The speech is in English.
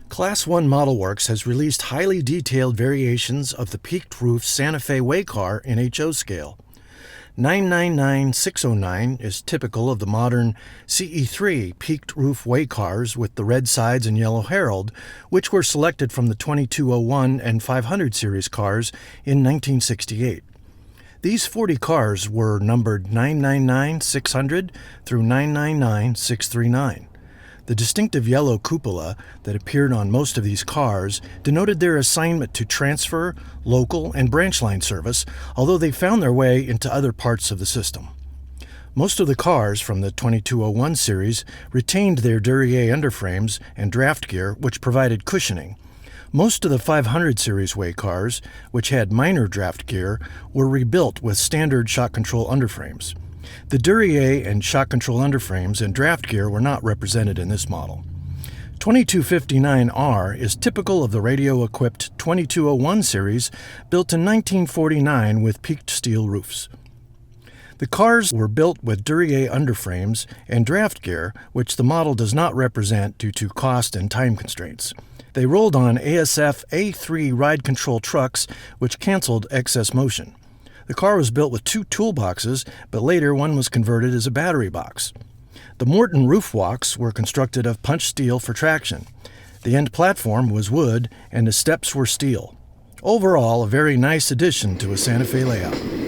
Class 1 Model Works has released highly detailed variations of the peaked roof Santa Fe Waycar in HO scale. 999609 is typical of the modern CE3 peaked roof Waycars with the red sides and yellow herald, which were selected from the 2201 and 500 series cars in 1968. These 40 cars were numbered 999600 through 999639. The distinctive yellow cupola that appeared on most of these cars denoted their assignment to transfer, local, and branch line service, although they found their way into other parts of the system. Most of the cars from the 2201 series retained their Duryea underframes and draft gear, which provided cushioning. Most of the 500 series Waycars, which had minor draft gear, were rebuilt with standard shock control underframes. The Duryea and shock control underframes and draft gear were not represented in this model. 2259R is typical of the radio-equipped 2201 series built in 1949 with peaked steel roofs. The cars were built with Duryea underframes and draft gear, which the model does not represent due to cost and time constraints. They rolled on ASF A3 ride control trucks, which canceled excess motion. The car was built with 2 toolboxes, but later one was converted as a battery box. The Morton roof walks were constructed of punch steel for traction. The end platform was wood, and the steps were steel. Overall, a very nice addition to a Santa Fe layout.